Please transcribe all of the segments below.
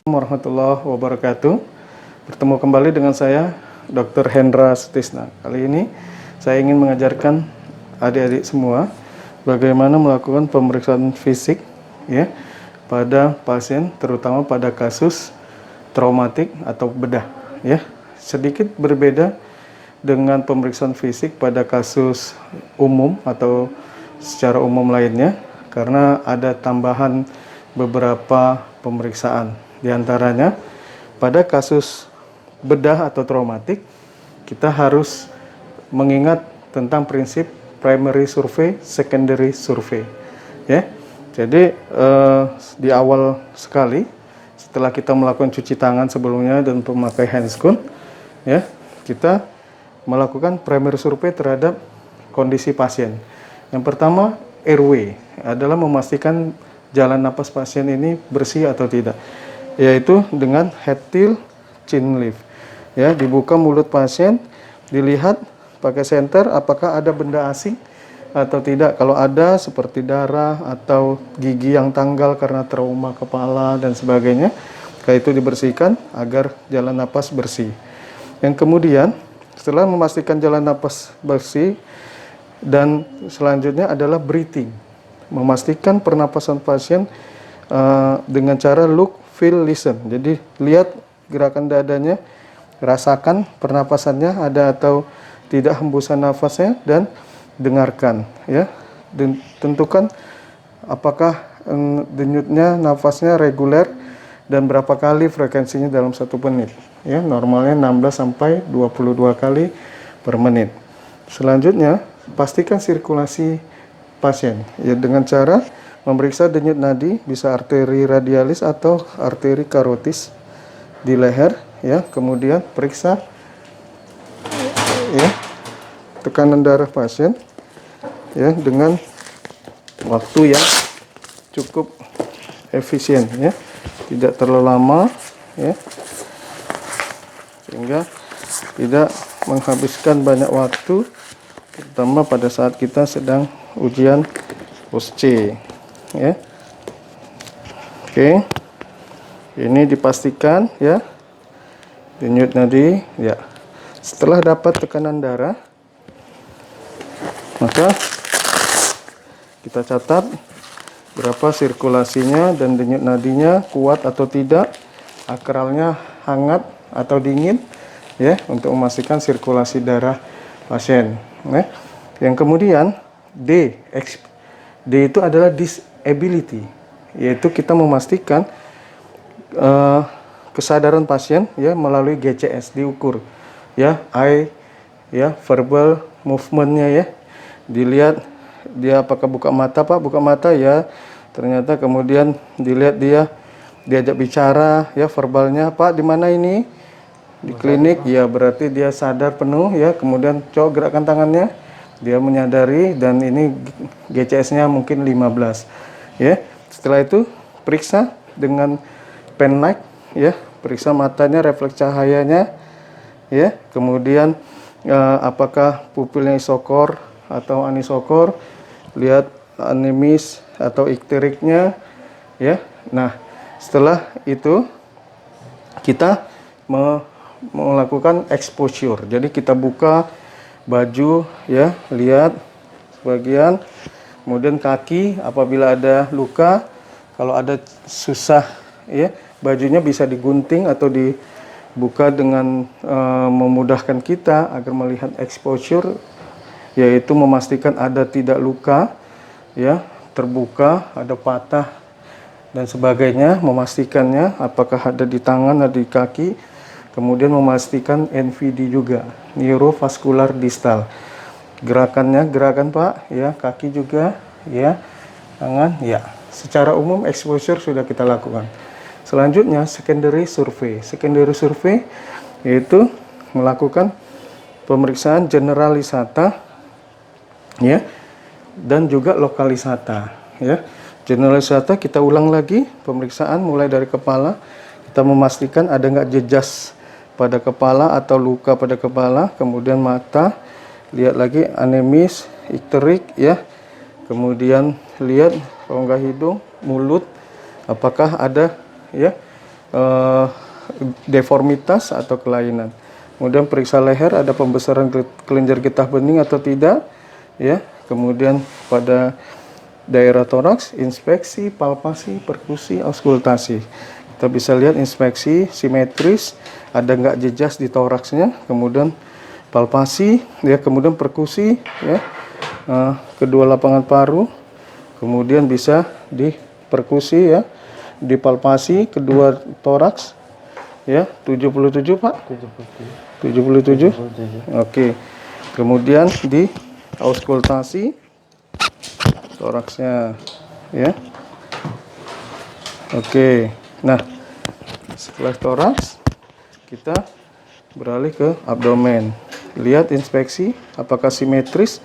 Warahmatullahi wabarakatuh. Bertemu kembali dengan saya Dr. Hendra Sutisna. Kali ini saya ingin mengajarkan adik-adik semua bagaimana melakukan pemeriksaan fisik ya pada pasien, terutama pada kasus traumatik atau bedah ya. Sedikit berbeda dengan pemeriksaan fisik pada kasus umum atau secara umum lainnya, karena ada tambahan beberapa pemeriksaan. Di antaranya pada kasus bedah atau traumatik, kita harus mengingat tentang prinsip primary survey, secondary survey ya. Jadi di awal sekali setelah kita melakukan cuci tangan sebelumnya dan memakai handscoon ya, kita melakukan primary survey terhadap kondisi pasien. Yang pertama, airway adalah memastikan jalan napas pasien ini bersih atau tidak, yaitu dengan head tilt chin lift ya. Dibuka mulut pasien, dilihat pakai senter apakah ada benda asing atau tidak. Kalau ada seperti darah atau gigi yang tanggal karena trauma kepala dan sebagainya, itu dibersihkan agar jalan napas bersih. Yang kemudian setelah memastikan jalan napas bersih, dan selanjutnya adalah breathing, memastikan pernapasan pasien dengan cara look, feel, listen. Jadi lihat gerakan dadanya, rasakan pernapasannya ada atau tidak hembusan nafasnya, dan dengarkan ya. Dan tentukan apakah denyutnya nafasnya reguler dan berapa kali frekuensinya dalam 1 menit ya. Normalnya 16 sampai 22 kali per menit. Selanjutnya pastikan sirkulasi pasien ya dengan cara memeriksa denyut nadi, bisa arteri radialis atau arteri karotis di leher ya. Kemudian periksa ya tekanan darah pasien ya dengan waktu yang cukup efisien ya, tidak terlalu lama ya, sehingga tidak menghabiskan banyak waktu, terutama pada saat kita sedang ujian POSCE ya. Oke, ini dipastikan ya denyut nadi ya. Setelah dapat tekanan darah, maka kita catat berapa sirkulasinya dan denyut nadinya kuat atau tidak, akralnya hangat atau dingin ya, untuk memastikan sirkulasi darah pasien ya. Yang kemudian D itu adalah disability, yaitu kita memastikan kesadaran pasien ya melalui GCS, diukur ya, eye ya, verbal movementnya ya, dilihat dia apakah buka mata, Pak buka mata ya, ternyata kemudian dilihat dia diajak bicara ya, verbalnya Pak di mana ini, di klinik ya, berarti dia sadar penuh ya. Kemudian coba gerakan tangannya, dia menyadari, dan ini GCS-nya mungkin 15 ya. Setelah itu periksa dengan pen light ya, periksa matanya, refleks cahayanya ya. Kemudian apakah pupilnya isokor atau anisokor, lihat anemis atau ikteriknya ya. Nah setelah itu kita melakukan exposure, jadi kita buka baju ya, lihat sebagian, kemudian kaki apabila ada luka, kalau ada susah ya, bajunya bisa digunting atau dibuka dengan memudahkan kita agar melihat exposure, yaitu memastikan ada tidak luka ya, terbuka, ada patah dan sebagainya, memastikannya apakah ada di tangan, ada di kaki. Kemudian memastikan NVD juga, neurovascular distal. Gerakannya, gerakan Pak, ya, kaki juga, ya, tangan, ya. Secara umum exposure sudah kita lakukan. Selanjutnya secondary survey. Secondary survey yaitu melakukan pemeriksaan generalisata, ya, dan juga lokalisata, ya. Generalisata kita ulang lagi pemeriksaan mulai dari kepala, kita memastikan ada nggak jejas pada kepala atau luka pada kepala, kemudian mata, lihat lagi anemis, ikterik ya. Kemudian lihat rongga hidung, mulut, apakah ada ya deformitas atau kelainan. Kemudian periksa leher, ada pembesaran kelenjar getah bening atau tidak ya. Kemudian pada daerah toraks, inspeksi, palpasi, perkusi, auskultasi. Kita bisa lihat inspeksi simetris, ada nggak jejas di toraksnya, kemudian palpasi, ya, kemudian perkusi, ya, kedua lapangan paru, kemudian bisa diperkusi, ya, dipalpasi kedua toraks, ya, 77 Pak? 77? Oke. Kemudian di auskultasi toraksnya, ya. Oke. Nah, setelah toraks kita beralih ke abdomen. Lihat inspeksi apakah simetris,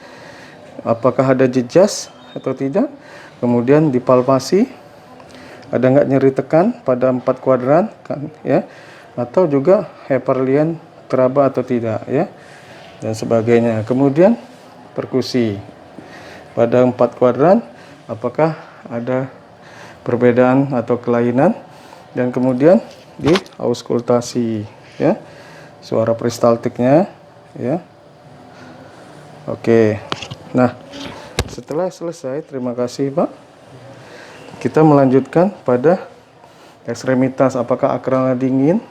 apakah ada jejas atau tidak. Kemudian dipalpasi, ada nggak nyeri tekan pada 4 kuadran kan, ya, atau juga Heperlian teraba atau tidak, ya, dan sebagainya. Kemudian perkusi pada 4 kuadran, apakah ada perbedaan atau kelainan, dan kemudian di auskultasi, ya, suara peristaltiknya, ya. Oke. Nah, setelah selesai, terima kasih Pak, kita melanjutkan pada ekstremitas, apakah akralnya dingin,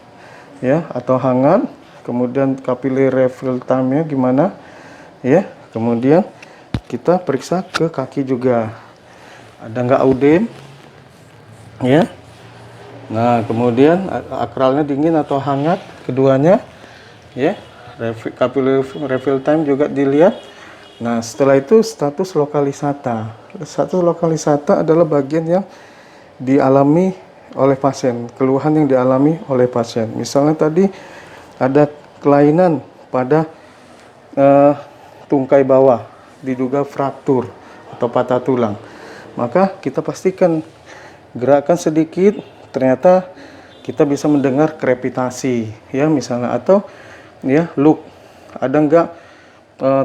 ya, atau hangat. Kemudian capillary refill time-nya gimana, ya. Kemudian kita periksa ke kaki juga, ada nggak ödem, ya. Nah, kemudian akralnya dingin atau hangat, keduanya, ya. Capillary refill time juga dilihat. Nah, setelah itu status lokalisata. Status lokalisata adalah bagian yang dialami oleh pasien, keluhan yang dialami oleh pasien. Misalnya tadi ada kelainan pada tungkai bawah, diduga fraktur atau patah tulang, maka kita pastikan gerakan sedikit, ternyata kita bisa mendengar krepitasi, ya, misalnya, atau ya look, ada enggak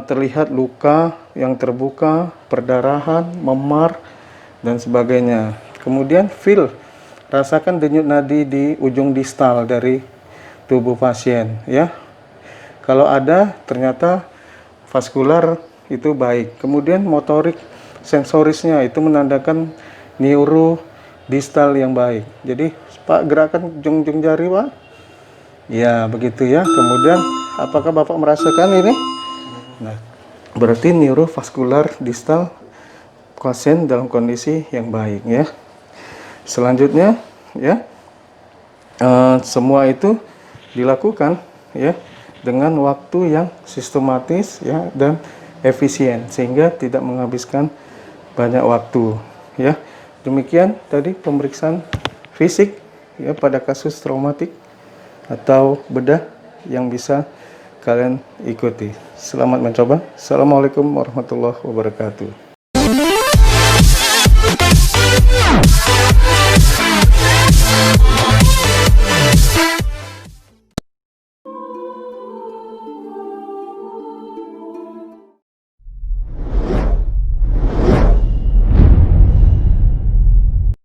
terlihat luka yang terbuka, perdarahan, memar, dan sebagainya. Kemudian feel, rasakan denyut nadi di ujung distal dari tubuh pasien, ya. Kalau ada, ternyata vaskular itu baik. Kemudian motorik sensorisnya itu menandakan neuro distal yang baik. Jadi Pak, gerakan ujung-ujung jari Pak, ya begitu ya. Kemudian apakah Bapak merasakan ini? Nah, berarti neurovaskular distal pasien dalam kondisi yang baik, ya. Selanjutnya, ya, semua itu dilakukan, ya, dengan waktu yang sistematis, ya, dan efisien, sehingga tidak menghabiskan banyak waktu, ya. Demikian tadi pemeriksaan fisik, ya, pada kasus traumatik atau bedah yang bisa kalian ikuti. Selamat mencoba. Assalamualaikum warahmatullahi wabarakatuh.